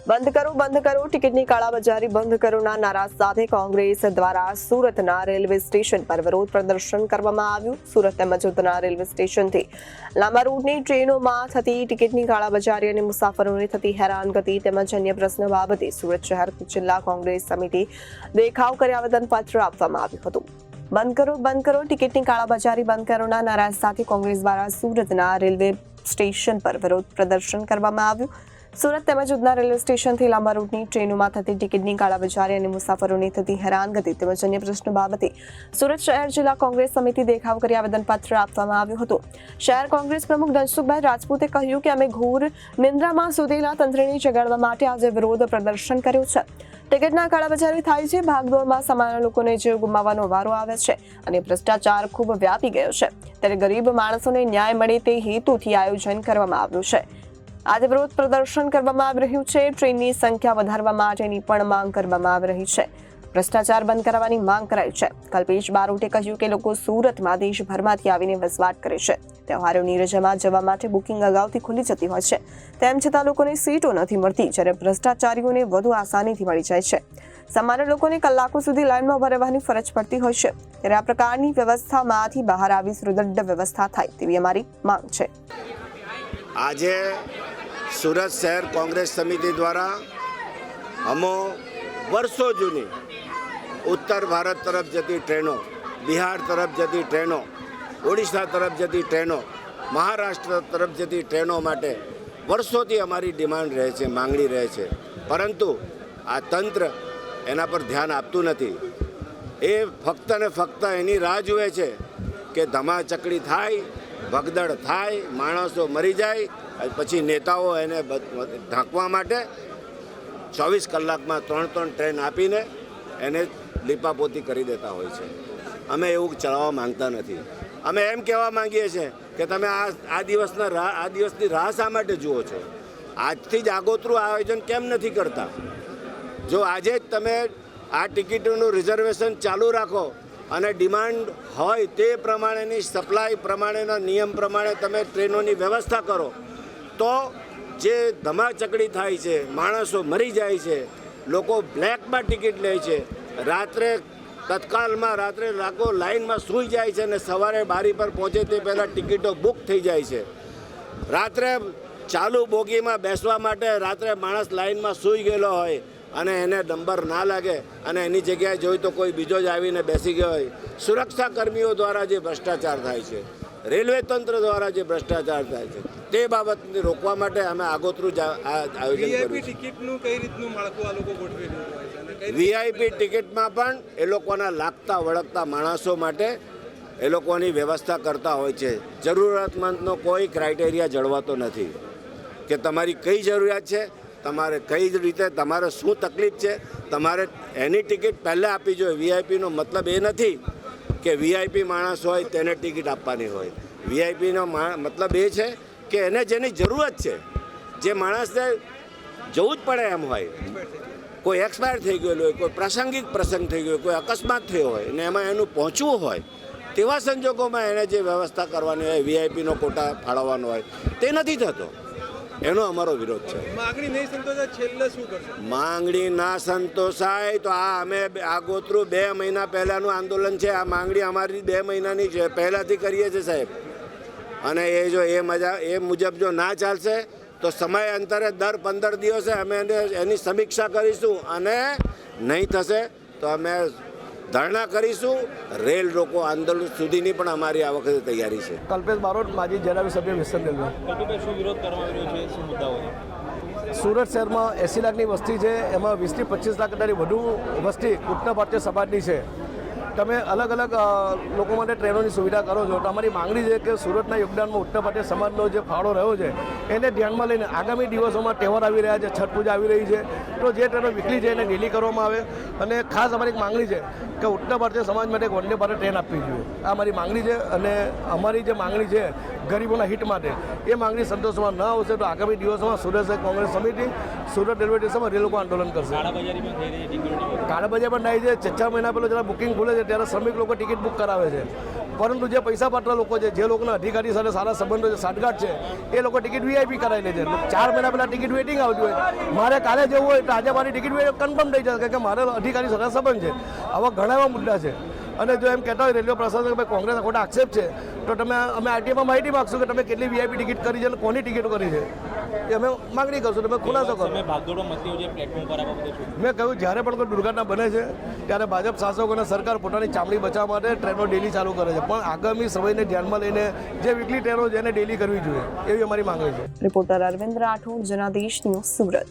બંધ કરો ટિકિટની કાળાબજારી બંધ કરોના નારા સાથે કોંગ્રેસ દ્વારા સુરતના રેલવે સ્ટેશન પર વિરોધ પ્રદર્શન કરવામાં આવ્યું। સુરત તેમજ ઉધના રેલવે સ્ટેશનથી લાંબા રૂટની ટ્રેનોમાં થતી ટિકિટની કાળાબજારી અને મુસાફરોને થતી હેરાનગતિ તેમજ અન્ય પ્રશ્ન બાબતે સુરત શહેર જિલ્લા કોંગ્રેસ સમિતિ દેખાવ કરી આવેદનપત્ર આપવામાં આવ્યું હતું। બંધ કરો ટિકિટની કાળાબજારી બંધ કરોના નારા સાથે કોંગ્રેસ દ્વારા સુરતના રેલવે સ્ટેશન પર વિરોધ પ્રદર્શન કરવામાં આવ્યું। સુરત તેમજ ઉધના રેલવે સ્ટેશનથી લાંબા રૂટની ટ્રેનોમાં થતી ટિકિટની કાળાબજારી અને મુસાફરોની થતી હેરાનગતિ તેમજ અન્ય પ્રશ્નો બાબતે સુરત શહેર જિલ્લા કોંગ્રેસ સમિતિ દેખાવ કરી આવેદનપત્ર આપવામાં આવ્યું હતું। શહેર કોંગ્રેસ પ્રમુખ ધનસુખભાઈ રાજપૂતે કહ્યું કે અમે ઘોર નિંદ્રામાં સૂતેલા તંત્રને જગાડવા માટે આજે વિરોધ પ્રદર્શન કર્યું છે। ટિકિટના કાળાબજારી થાય છે, ભાગદોડમાં સામાન્ય લોકોને જીવ ગુમાવવાનો વારો આવે છે અને ભ્રષ્ટાચાર ખૂબ વ્યાપી ગયો છે, ત્યારે ગરીબ માણસોને ન્યાય મળે તે હેતુથી આયોજન કરવામાં આવ્યું છે। આજે વિરોધ પ્રદર્શન કરવામાં આવી રહ્યું છે। ટ્રેનની સંખ્યા વધારવા માટેની પણ માંગ કરવામાં આવી રહી છે। ભ્રષ્ટાચાર બંધ કરાવવાની માંગ કરાઈ છે। કલ્પેશ બારોટે કહ્યું કે લોકો સુરતમાં દેશભરમાંથી આવીને વસવાટ કરે છે। તહેવારોની રજામાં જવા માટે બુકિંગ અગાઉથી ખુલી જતી હોય છે, તેમ છતાં લોકોને સીટો નથી મળતી, જ્યારે ભ્રષ્ટાચારીઓને વધુ આસાનીથી મળી જાય છે। સામાન્ય લોકોને કલાકો સુધી લાઇનમાં ઉભા રહેવાની ફરજ પડતી હોય છે, ત્યારે આ પ્રકારની વ્યવસ્થામાંથી બહાર આવી સુદૃઢ વ્યવસ્થા થાય તેવી અમારી માંગ છે। આજે સુરત શહેર કોંગ્રેસ સમિતિ દ્વારા અમો વર્ષો જૂની ઉત્તર ભારત તરફ જતી ટ્રેનો, બિહાર તરફ જતી ટ્રેનો, ઓડિશા તરફ જતી ટ્રેનો, મહારાષ્ટ્ર તરફ જતી ટ્રેનો માટે વર્ષોથી અમારી ડિમાન્ડ રહે છે, માંગણી રહે છે, પરંતુ આ તંત્ર એના પર ધ્યાન આપતું નથી। એ ફક્ત ને ફક્ત એની રાહ જુએ છે કે ધમાચકડી થાય, ભગદડ થાય, માણસો મરી જાય, પછી નેતાઓ એને ઢાંકવા માટે 24 કલાકમાં 3 ટ્રેન આપીને એને લીપાપોતી કરી દેતા હોય છે। અમે એવું ચલાવવા માંગતા નથી। અમે એમ કહેવા માંગીએ છીએ કે તમે આ દિવસની રાહ શા માટે જુઓ છો? આજથી જ આગોતરું આયોજન કેમ નથી કરતા? જો આજે જ તમે આ ટિકિટોનું રિઝર્વેશન ચાલુ રાખો અને ડિમાન્ડ હોય તે પ્રમાણેની સપ્લાય પ્રમાણેના નિયમ પ્રમાણે તમે ટ્રેનોની વ્યવસ્થા કરો તો જે ધમાચકડી થાય છે, માણસો મરી જાય છે, લોકો બ્લેકમાં ટિકિટ લે છે, રાત્રે લોકો લાઇનમાં સૂઈ જાય છે અને સવારે બારી પર પહોંચે તે પહેલાં ટિકિટો બુક થઈ જાય છે। રાત્રે ચાલુ બોગીમાં બેસવા માટે રાત્રે માણસ લાઇનમાં સૂઈ ગયેલો હોય અને એને નંબર ના લાગે અને એની જગ્યાએ જોઈ તો કોઈ બીજો જ આવીને બેસી ગયો હોય। સુરક્ષા કર્મીઓ દ્વારા જે ભ્રષ્ટાચાર થાય છે, રેલવે તંત્ર દ્વારા જે ભ્રષ્ટાચાર થાય છે, તે બાબતને રોકવા માટે અમે આગોતરું આયોજન કર્યું છે। વીઆઈપી ટિકિટમાં પણ એ લોકોના લાગતા વળગતા માણસો માટે એ લોકોની વ્યવસ્થા કરતા હોય છે। જરૂરિયાતમંદનો કોઈ ક્રાઇટેરિયા જળવાતો નથી કે તમારી કઈ જરૂરિયાત છે, તમારે કઈ રીતે, તમારે શું તકલીફ છે, તમારે એની ટિકિટ પહેલાં આપવી જોઈએ। વીઆઈપીનો મતલબ એ નથી કે વીઆઈપી માણસ હોય તેને ટિકિટ આપવાની હોય। વીઆઈપીનો મતલબ એ છે કે એને જેની જરૂરત છે, જે માણસને જવું જ પડે એમ હોય, કોઈ એક્સપાયર થઈ ગયેલું હોય, કોઈ પ્રાસંગિક પ્રસંગ થઈ ગયો, કોઈ અકસ્માત થયો હોય અને એમાં એનું પહોંચવું હોય, તેવા સંજોગોમાં એને જે વ્યવસ્થા કરવાની હોય, વીઆઈપીનો કોટા ફાળવવાનો હોય, તે નથી થતો। એનો અમારો વિરોધ છે। માંગણી નહીં સંતોષાય છેલ્લે શું કરશે? માંગણી ના સંતોષાય તો આ અમે આગોતરું 2 મહિના પહેલાંનું આંદોલન છે। આ માંગણી અમારી 2 મહિનાની છે, પહેલાંથી કરીએ છીએ સાહેબ, અને એ મુજબ જો ના ચાલશે તો સમય અંતરે દર 15 દિવસે અમે એની સમીક્ષા કરીશું અને નહીં થશે તો અમે ધરણા કરીશું। રેલ રોકો આંદોલન સુધીની પણ અમારી આ વખતે તૈયારી છે। કલ્પેશ બારોટ, માજી જણાવી સભ્ય વેસ્ટર્ન રેલવે। શું વિરોધ કરવામાં આવ્યો છે, શું મુદ્દાઓ છે? સુરત શહેરમાં 80 લાખની વસ્તી છે, એમાં 20 થી 25 લાખ કરતાંની વધુ વસ્તી ઉત્તર ભારતીય સમાજની છે। તમે અલગ અલગ લોકો માટે ટ્રેનોની સુવિધા કરો છો, તો અમારી માંગણી છે કે સુરતના યોગદાનમાં ઉત્તર ભારતીય સમાજનો જે ફાળો રહ્યો છે એને ધ્યાનમાં લઈને આગામી દિવસોમાં તહેવાર આવી રહ્યા છે, છઠ પૂજા આવી રહી છે, તો જે ટ્રેનો વીકલી છે એને ડેલી કરવામાં આવે। અને ખાસ અમારી એક માંગણી છે કે ઉત્તર ભારતીય સમાજ માટે એક વંદે ભારત ટ્રેન આપવી જોઈએ। આ અમારી માંગણી છે અને અમારી જે માંગણી છે ગરીબોના હિત માટે, એ માંગણી સંતોષમાં ન આવશે તો આગામી દિવસોમાં સુરત શહેર કોંગ્રેસ સમિતિ સુરત રેલવે સ્ટેશનમાં રેલ રોકો આંદોલન કરશે। કાળાબજારી પણ થાય છે। 6 મહિના પહેલાં જ્યારે બુકિંગ ખુલે છે ત્યારે શ્રમિક લોકો ટિકિટ બુક કરાવે છે, પરંતુ જે પૈસાપાત્ર લોકો છે, જે લોકોના અધિકારી સાથે સારા સંબંધો છે, સાઠગાંઠ છે, એ લોકો ટિકિટ વીઆઈપી કરાવી લે છે. 4 મહિના પહેલાં ટિકિટ વેટિંગ આવતી હોય, મારે કાલે જવું હોય તો આજે મારી ટિકિટ કન્ફર્મ થઈ જશે કે મારે અધિકારી સાથે સંબંધ છે. આવા ઘણા એવા મુદ્દા છે. અને જો એમ કહેતા હોય રેલવે પ્રશાસન કે ભાઈ કોંગ્રેસ ખોટા આક્ષેપ છે, તો તમે અમે આરટીઆઈમાં માહિતી માગશું કે તમે કેટલી વીઆઈપી ટિકિટ કરી છે અને કોની ટિકિટો કરી છે, એ અમે માગણી કરશું. તમે ખુલાસો કરો. તમે ભાગદોડો મચી છે પ્લેટફોર્મ પર આ બાબતે શું? મેં કહ્યું જ્યારે પણ કોઈ દુર્ઘટના બને છે ત્યારે ભાજપ શાસકો અને સરકાર પોતાની ચામડી બચાવવા માટે ટ્રેનો ડેલી ચાલુ કરે છે, પણ આગામી સમયને ધ્યાનમાં લઈને જે વીકલી ટ્રેનો છે એને ડેલી કરવી જોઈએ, એવી અમારી માંગણી છે. Reporter Arvind Rathod, Janadesh News, Surat.